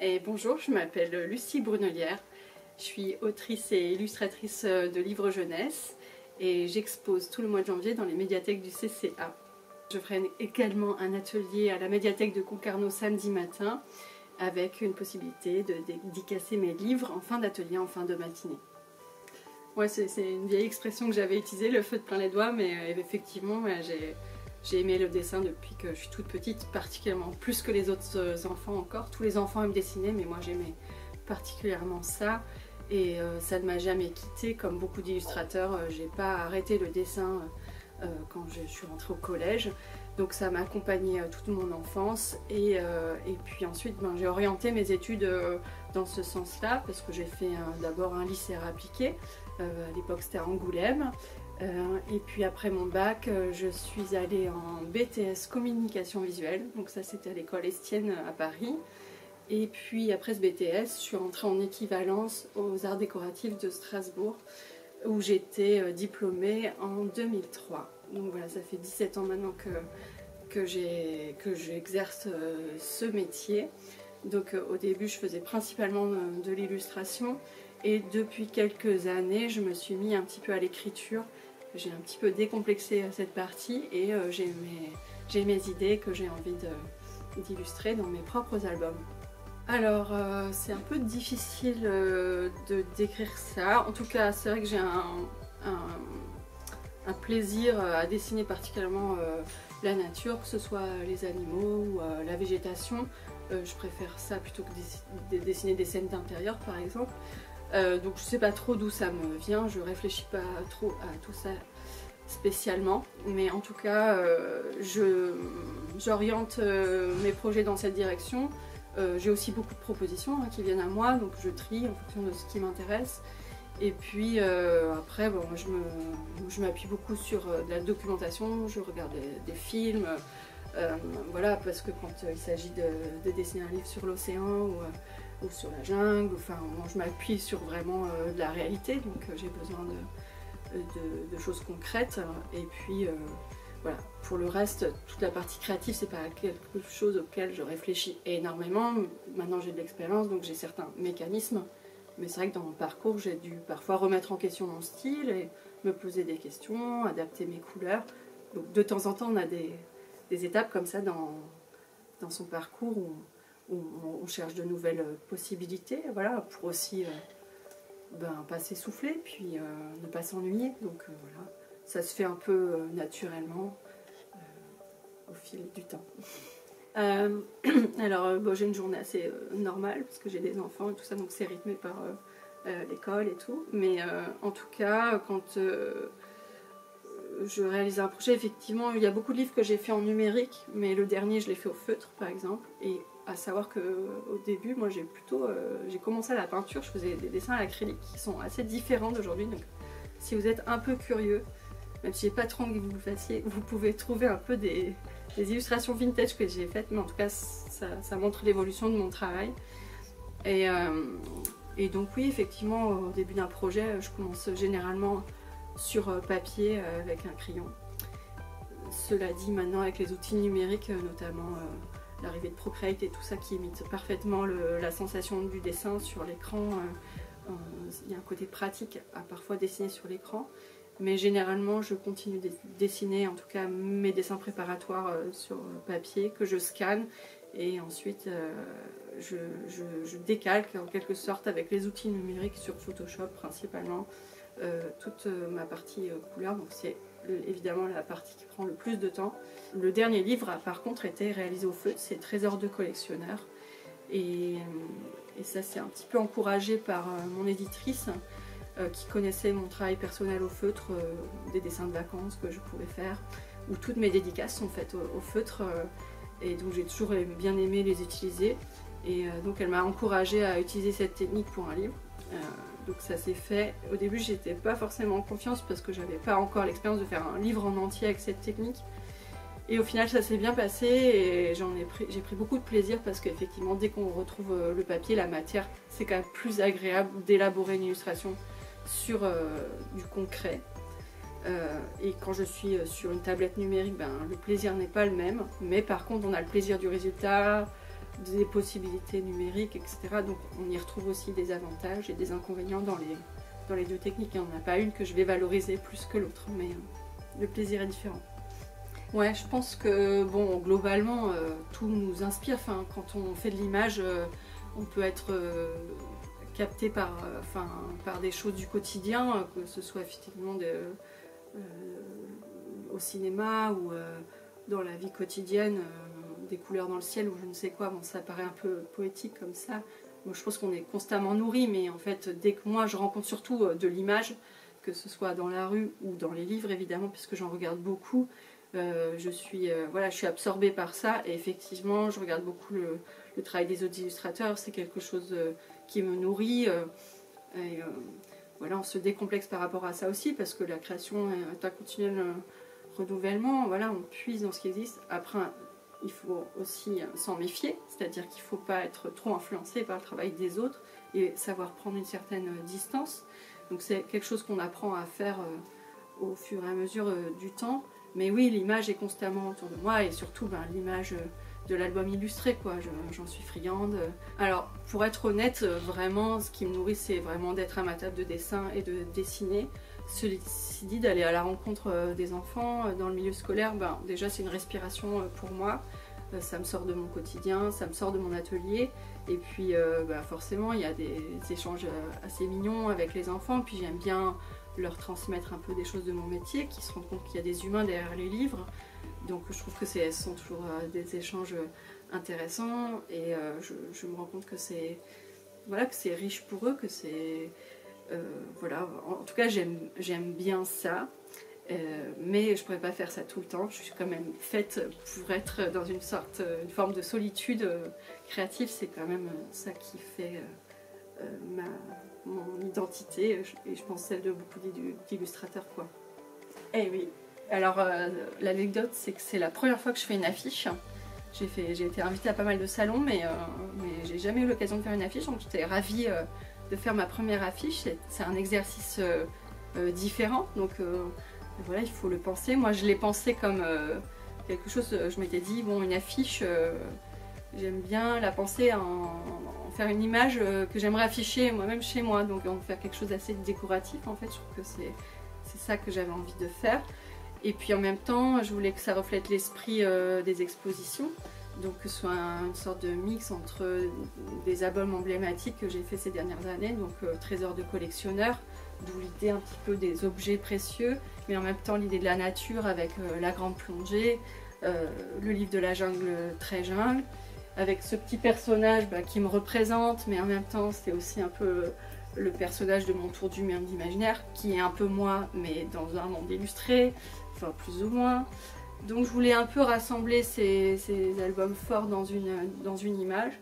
Et bonjour, je m'appelle Lucie Brunelière. Je suis autrice et illustratrice de livres jeunesse et j'expose tout le mois de janvier dans les médiathèques du CCA. Je ferai également un atelier à la médiathèque de Concarneau samedi matin avec une possibilité de dédicacer mes livres en fin d'atelier, en fin de matinée. Ouais, c'est une vieille expression que j'avais utilisée, le feu de plein les doigts, mais effectivement, j'ai aimé le dessin depuis que je suis toute petite, particulièrement plus que les autres enfants encore. Tous les enfants aiment dessiner, mais moi j'aimais particulièrement ça. Et ça ne m'a jamais quittée, comme beaucoup d'illustrateurs. J'ai pas arrêté le dessin quand je suis rentrée au collège. Donc ça m'a accompagnée toute mon enfance. Et puis ensuite, j'ai orienté mes études dans ce sens-là, parce que j'ai fait d'abord un lycée appliqué. À l'époque c'était à Angoulême. Et puis après mon bac, je suis allée en BTS communication visuelle, donc ça c'était à l'école Estienne à Paris. Et puis après ce BTS, je suis rentrée en équivalence aux arts décoratifs de Strasbourg, où j'étais diplômée en 2003. Donc voilà, ça fait 17 ans maintenant que j'exerce ce métier. Donc au début je faisais principalement de l'illustration, et depuis quelques années je me suis mis un petit peu à l'écriture. J'ai un petit peu décomplexé cette partie et j'ai mes idées que j'ai envie d'illustrer dans mes propres albums. Alors c'est un peu difficile de décrire ça. En tout cas c'est vrai que j'ai un plaisir à dessiner particulièrement la nature, que ce soit les animaux ou la végétation. Je préfère ça plutôt que de dessiner des scènes d'intérieur par exemple. Donc je sais pas trop d'où ça me vient, je réfléchis pas trop à tout ça spécialement, mais en tout cas j'oriente mes projets dans cette direction. J'ai aussi beaucoup de propositions qui viennent à moi, donc je trie en fonction de ce qui m'intéresse. Et puis après bon, je m'appuie beaucoup sur de la documentation, je regarde des films, voilà, parce que quand il s'agit de dessiner un livre sur l'océan ou sur la jungle, enfin, je m'appuie sur vraiment de la réalité, donc j'ai besoin de choses concrètes. Et puis voilà, pour le reste, toute la partie créative, c'est pas quelque chose auquel je réfléchis énormément. Maintenant j'ai de l'expérience, donc j'ai certains mécanismes, mais c'est vrai que dans mon parcours, j'ai dû parfois remettre en question mon style et me poser des questions, adapter mes couleurs. Donc de temps en temps, on a des étapes comme ça dans son parcours où on cherche de nouvelles possibilités, voilà, pour aussi pas s'essouffler, puis ne pas s'ennuyer. Donc voilà, ça se fait un peu naturellement au fil du temps. Alors bon, j'ai une journée assez normale, parce que j'ai des enfants et tout ça, donc c'est rythmé par l'école et tout. Mais en tout cas, quand je réalise un projet, effectivement, il y a beaucoup de livres que j'ai fait en numérique, mais le dernier, je l'ai fait au feutre, par exemple. Et à savoir qu'au début, moi, j'ai commencé à la peinture, je faisais des dessins à l'acrylique qui sont assez différents d'aujourd'hui. Donc, si vous êtes un peu curieux, même si j'ai pas trop envie que vous le fassiez, vous pouvez trouver un peu des illustrations vintage que j'ai faites, mais en tout cas, ça montre l'évolution de mon travail. Et donc, oui, effectivement, au début d'un projet, je commence généralement sur papier avec un crayon. Cela dit, maintenant avec les outils numériques, notamment l'arrivée de Procreate et tout ça qui imite parfaitement la sensation du dessin sur l'écran, il y a un côté pratique à parfois dessiner sur l'écran, mais généralement je continue de dessiner, en tout cas mes dessins préparatoires sur papier que je scanne, et ensuite je décalque en quelque sorte avec les outils numériques sur Photoshop principalement toute ma partie couleur. Donc c'est évidemment la partie qui prend le plus de temps. Le dernier livre par contre était réalisé au feutre, c'est Trésor de collectionneur, et ça c'est un petit peu encouragé par mon éditrice qui connaissait mon travail personnel au feutre, des dessins de vacances que je pouvais faire, où toutes mes dédicaces sont faites au feutre, et donc j'ai toujours bien aimé les utiliser, et donc elle m'a encouragée à utiliser cette technique pour un livre. Donc ça s'est fait. Au début j'étais pas forcément en confiance parce que j'avais pas encore l'expérience de faire un livre en entier avec cette technique, et au final ça s'est bien passé, et j'ai pris beaucoup de plaisir, parce qu'effectivement dès qu'on retrouve le papier, la matière, c'est quand même plus agréable d'élaborer une illustration sur du concret. Et quand je suis sur une tablette numérique, le plaisir n'est pas le même, mais par contre on a le plaisir du résultat, des possibilités numériques, etc. Donc on y retrouve aussi des avantages et des inconvénients dans les deux techniques. Il n'y en a pas une que je vais valoriser plus que l'autre, mais le plaisir est différent. Ouais, je pense que bon, globalement, tout nous inspire. Enfin, quand on fait de l'image, on peut être capté par des choses du quotidien, que ce soit effectivement au cinéma ou dans la vie quotidienne, des couleurs dans le ciel ou je ne sais quoi. Bon, ça paraît un peu poétique comme ça. Moi, je pense qu'on est constamment nourri, mais en fait, dès que moi, je rencontre surtout de l'image, que ce soit dans la rue ou dans les livres, évidemment, puisque j'en regarde beaucoup, je suis absorbée par ça. Et effectivement, je regarde beaucoup le travail des autres illustrateurs. C'est quelque chose qui me nourrit. Voilà, on se décomplexe par rapport à ça aussi, parce que la création est un continuel renouvellement. Voilà, on puise dans ce qui existe. Après, il faut aussi s'en méfier, c'est-à-dire qu'il ne faut pas être trop influencé par le travail des autres et savoir prendre une certaine distance. Donc c'est quelque chose qu'on apprend à faire au fur et à mesure du temps. Mais oui, l'image est constamment autour de moi et surtout l'image de l'album illustré, quoi. J'en suis friande. Alors, pour être honnête, vraiment, ce qui me nourrit, c'est vraiment d'être à ma table de dessin et de dessiner. Ceci dit, d'aller à la rencontre des enfants dans le milieu scolaire, déjà c'est une respiration pour moi. Ça me sort de mon quotidien, ça me sort de mon atelier. Et puis forcément, il y a des échanges assez mignons avec les enfants. Puis j'aime bien leur transmettre un peu des choses de mon métier, qu'ils se rendent compte qu'il y a des humains derrière les livres. Donc je trouve que ce sont toujours des échanges intéressants. Et je me rends compte que c'est riche pour eux, que c'est... voilà, en tout cas j'aime bien ça, mais je pourrais pas faire ça tout le temps. Je suis quand même faite pour être dans une forme de solitude créative. C'est quand même ça qui fait mon identité et je pense celle de beaucoup d'illustrateurs, quoi. Eh oui, alors l'anecdote, c'est que c'est la première fois que je fais une affiche. J'ai été invitée à pas mal de salons, mais j'ai jamais eu l'occasion de faire une affiche, donc j'étais ravie de faire ma première affiche. C'est un exercice différent, donc voilà, il faut le penser. Moi je l'ai pensé comme quelque chose, je m'étais dit, bon, une affiche, j'aime bien la penser en faire une image que j'aimerais afficher moi-même chez moi, donc en faire quelque chose d'assez décoratif en fait. Je trouve que c'est ça que j'avais envie de faire. Et puis en même temps, je voulais que ça reflète l'esprit des expositions. Donc que ce soit une sorte de mix entre des albums emblématiques que j'ai fait ces dernières années, donc trésors de collectionneurs, d'où l'idée un petit peu des objets précieux, mais en même temps l'idée de la nature avec la grande plongée, le livre de la jungle très jungle, avec ce petit personnage qui me représente, mais en même temps c'est aussi un peu le personnage de mon tour du monde imaginaire, qui est un peu moi, mais dans un monde illustré, enfin plus ou moins. Donc je voulais un peu rassembler ces albums forts dans une image.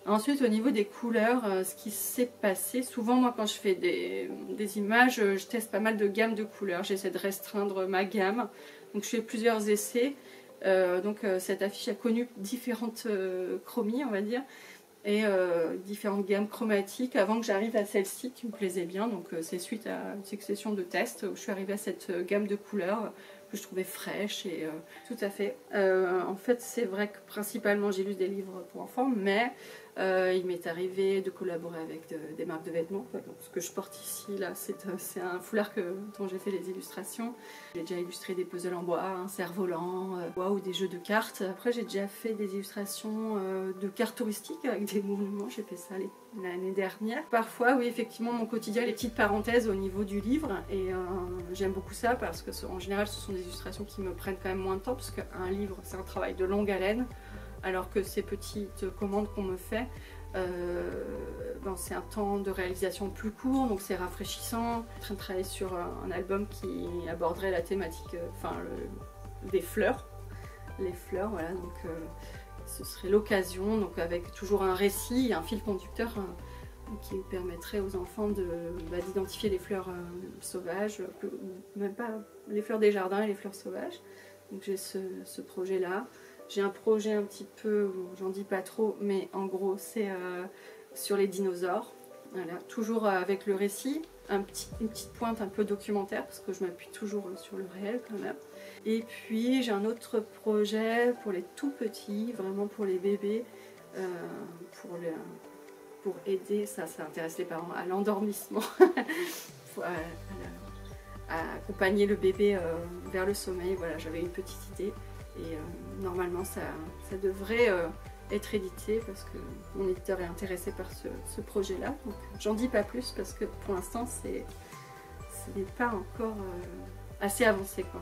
Ensuite, au niveau des couleurs, ce qui s'est passé, souvent moi quand je fais des images, je teste pas mal de gammes de couleurs, j'essaie de restreindre ma gamme. Donc je fais plusieurs essais. Cette affiche a connu différentes chromies, on va dire, et différentes gammes chromatiques avant que j'arrive à celle-ci qui me plaisait bien. Donc c'est suite à une succession de tests où je suis arrivée à cette gamme de couleurs que je trouvais fraîche et tout à fait. En fait, c'est vrai que principalement j'illustre des livres pour enfants, mais il m'est arrivé de collaborer avec des marques de vêtements. Donc, ce que je porte ici, là, c'est un foulard dont j'ai fait les illustrations. J'ai déjà illustré des puzzles en bois, un cerf-volant, ou des jeux de cartes. Après, j'ai déjà fait des illustrations de cartes touristiques avec des monuments. J'ai fait ça l'année dernière. Parfois, oui, effectivement, mon quotidien, les petites parenthèses au niveau du livre. Et j'aime beaucoup ça parce que, en général, ce sont des illustrations qui me prennent quand même moins de temps parce qu'un livre, c'est un travail de longue haleine. Alors que ces petites commandes qu'on me fait, c'est un temps de réalisation plus court, donc c'est rafraîchissant. Je suis en train de travailler sur un album qui aborderait la thématique des fleurs. Les fleurs, voilà, donc ce serait l'occasion, donc avec toujours un récit, un fil conducteur qui permettrait aux enfants d'identifier les fleurs sauvages, même pas les fleurs des jardins et les fleurs sauvages. Donc j'ai ce projet-là. J'ai un projet un petit peu, j'en dis pas trop, mais en gros c'est sur les dinosaures. Voilà, toujours avec le récit, une petite pointe un peu documentaire parce que je m'appuie toujours sur le réel quand même. Et puis j'ai un autre projet pour les tout petits, vraiment pour les bébés, pour aider, ça intéresse les parents, à l'endormissement, à accompagner le bébé vers le sommeil. Voilà, j'avais une petite idée et normalement ça devrait être édité parce que mon éditeur est intéressé par ce projet-là. Donc j'en dis pas plus parce que pour l'instant ce n'est pas encore assez avancé, quoi.